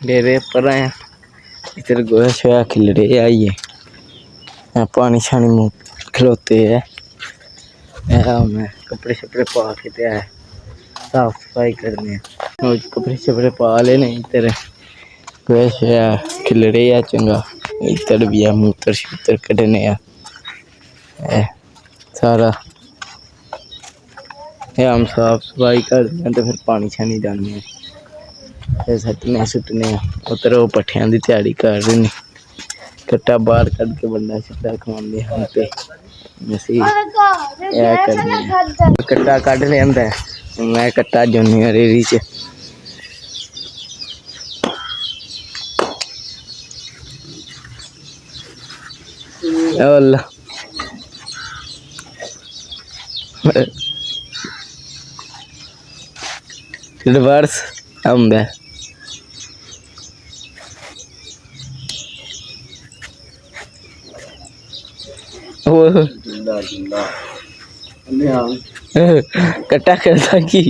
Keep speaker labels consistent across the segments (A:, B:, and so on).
A: डेरे पर आया। इधर गोया शोया खिल रहे आइए पानी शानी मुँह खिलोते है। मैं कपड़े शपड़े पा के ते आया साफ सफाई करने कपड़े शपड़े पा लेने। इधर गोया शोया खिल रहे है चंगा। इधर भी है मूत्र शूत्र कड्ढने सारा हम साफ सफाई करते हैं तो फिर पानी शानी डालने फिर सट्टने सुट्टने। उधर वो पट्ठियां की तैयारी कर रहे हैं। कट्टा बाहर कढ़ के बंदा शट्टा खवाते हैं ते कट्टा कढ़ लिया। मैं कट्टा जूनियर रेरी च रिवर्स आंदा कट्टा करता की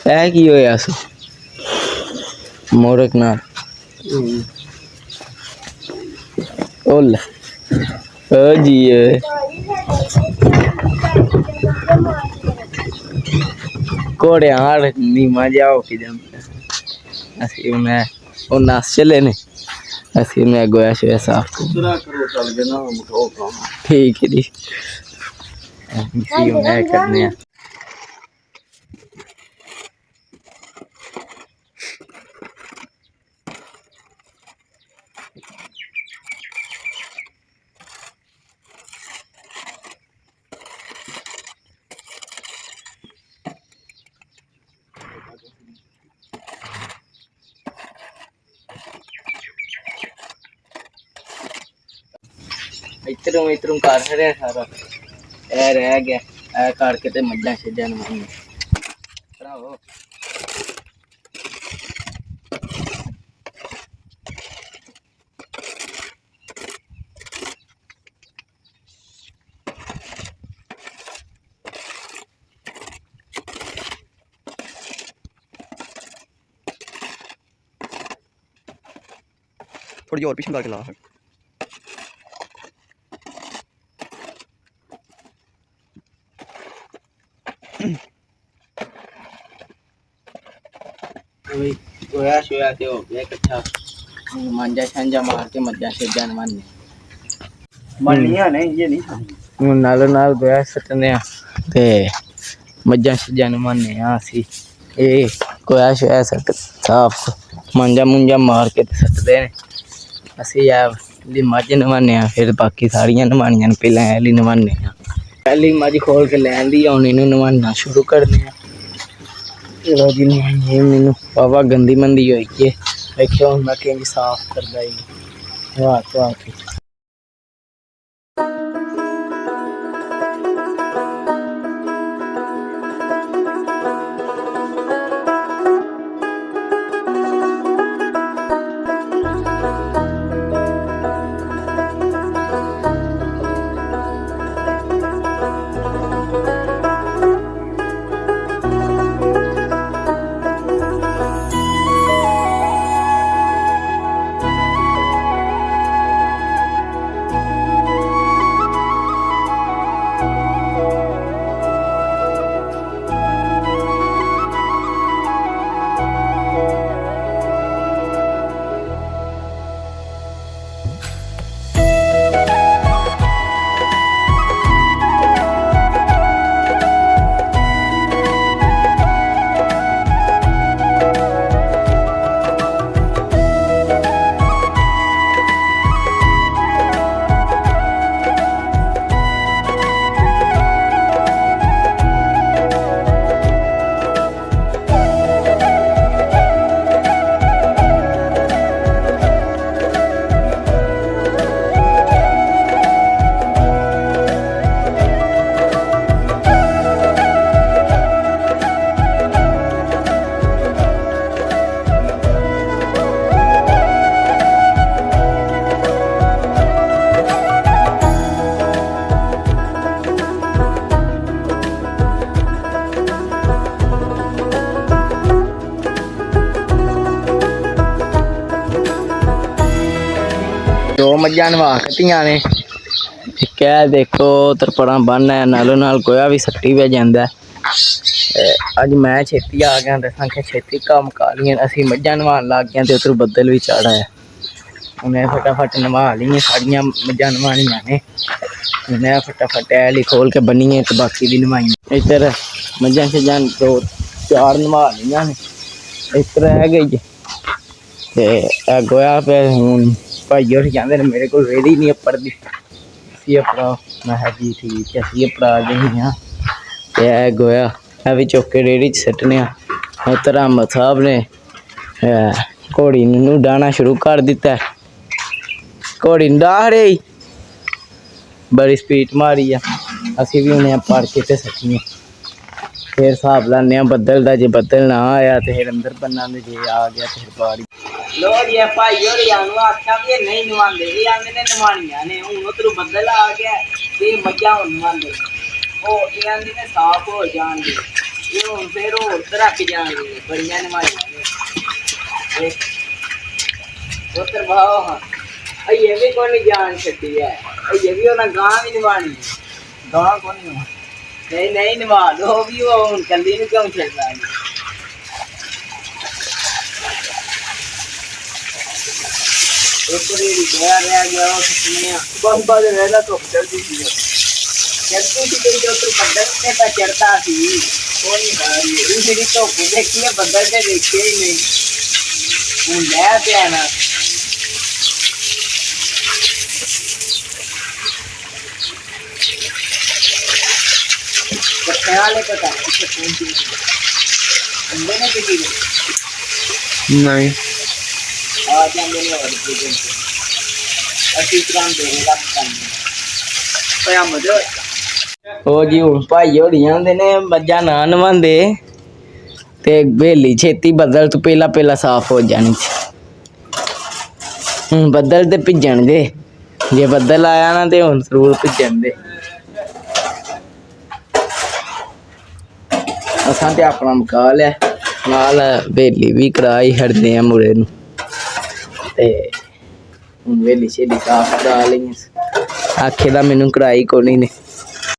A: है की होया सो मोरक ना ओल ओ जी घोड़े हाड़ नीमा जाओ कि असी मैं वो नस चले ने असी मैं गोया शोया साफ ठीक है जी मैं करने इतरों इतरों कर रहे सारा ए रह गया ए करके ते मज्जा छज्जा नवानी भराओ थोड़ी और पीछे के ला गोया शोया ते हो गया इकट्ठा मांजा शांजा मार के मज्जा शज्जा नवाने मनिया नहीं ये नहीं नाल नाल गोया सटने ते मज्जा शज्जा नवाने असी ए गोया शोया सट साफ मांजा मुंजा मार के सटदे ने असी यार ली मझ नवाने फिर बाकी सारियां नवानियां पहले एली नवाने पहली मझ खोल के लैन दी हुन इनू नवाना शुरू करने जी मैनू बाबा गंदी मंदी होई है देखियो मैं किंज साफ करदा ही वाह वाह दो मझां नवा कट्टियां ने एक है देखो तरपड़ा बन है नालों नाल गोया भी सट्टी पे जाता है। अज मैं छेती आ गया दसा कि छेती कम मुका लिया असी मझां नवान लग गए तो उधर बदल भी चढ़ा है उन्हें फटाफट नवा ली साड़ियाँ मझां नवानियां ने उन्हें फटाफट ऐली खोल के बनी तो बाकी भी नवाई इधर मझां शझां दो चार नवा लिया ने इस रह गई ते गोया पे हूँ भाई होर कहते हैं मेरे को रेड़ी नहीं पड़ती अपना मैं जी ठीक है असी अपना गई हाँ ते गोया है भी चुक के रेड़ी च सट्टने उधर अहमद साहब ने घोड़ी नू डाहना शुरू कर दिता घोड़ी डाह रही बड़ी स्पीड मारी है असी भी उन्हें पड़ के ते सट्टियां फिर हिसाब लाने बदल का जे बदल ना आया तो फिर अंदर बना जे आ गया तो फिर बाड़ी लो जी भाई होर आख्या भी नहीं नवाते ये आंदे ने नवानियां ने हूँ उधरों बदल आ गया ये मझां हुण नवांदे ये आंदे ने साफ हो जाएंगे ये हूँ फिर उधर रख जाएंगे बड़ियां नवाइयां ने उधर भाव हाँ ये भी कोई जान छड्डी है ये भी उन्हें गां भी नवानी गां को नहीं नहीं नवा दो भी वो हूँ कली नूं क्यों छड्डना एक रेड़ी गया रह गया बस बस रहना तो जल्दी थी तो उधर बदल ने पे चढ़ता सी वो नहीं खा रही दूसरी तो देखिए बदल के देखे ही नहीं हूँ लै पे ना ख्याल है पता नहीं आ जाएंगे नहीं और जी हूँ भाई होरी आंदे ने मझां ना नवांदे ते बेली छेती बदल तो पहला पहला साफ हो जानी हूँ बदल ते भिजन दे जे बदल आया ना तो हूँ जरूर भिजन दे असां ते अपना मुका लिया नाल बेली भी कराई छड्डदे आ मुड़े नूं ते हुण वेली शेली साफ करा ली आखे दा मैनू कढ़ाई कोनी ने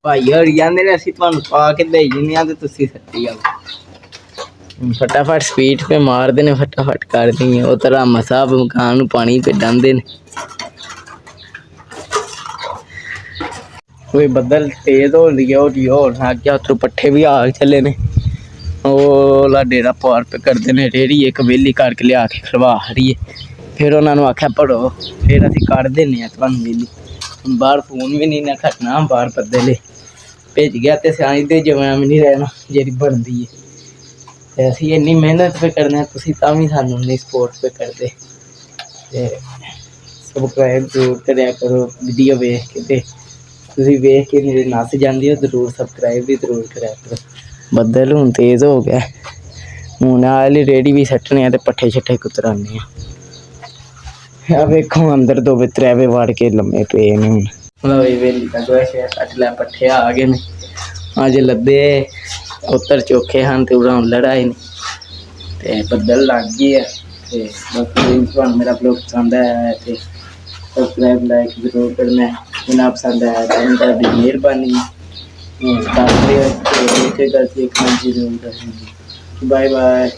A: भाई होर जांदे ने असीं तुहानूं पा के देई जन्ने आं ते तुसीं सट्टी आओ फटाफट स्पीड पे मारदे ने फटाफट कर दी उधर अहमद साहब मकान नूं पानी पे डांदे ने कोई बदल तेज हो रही है होर ना क्या उधरों पट्ठे भी आ चले ने ओला डेरा पार पे करते ने रेड़ी एक वेली करके लिया के खड़वा रही है फिर उन्होंने आख्या पढ़ो फिर असीं कढ़ दिन्ने तुहानूं वेली बाहर फोन भी नहीं ना खटना बाहर बदले भेज गया तो स्याणी दे जवान नहीं रहना जी बनती है असीं इन्नी मेहनत पे करने तुसीं तां भी सानूं नहीं सपोर्ट पे करते सबसक्राइब जरूर करिया करो वीडियो वेख के ते तुसीं वेख के मेरे नस जांदी हो जरूर सबसक्राइब भी जरूर करिया करो बदल हूँ तेज हो गया हूँ आली रेड़ी भी सट्टने ते पट्ठे छट्ठे कुतराने वेखो अंदर दो त्रै वे वड़ के लम्मे पे ने हूँ वेली का गोया शोया सट्ट लै पट्ठे आ गए ने अज लद्दे उतर चोखे हैं तो उड़ा लड़ाई नहीं ते बदल लग गए है ते बाकी तुहानूं मेरा ब्लॉग पसंद आया तो सबसक्राइब लाइक जरूर करना जिन्ना पसंद आया तो उनकी मेहरबानी एक गलती एक जरूर करनी बाय बाय।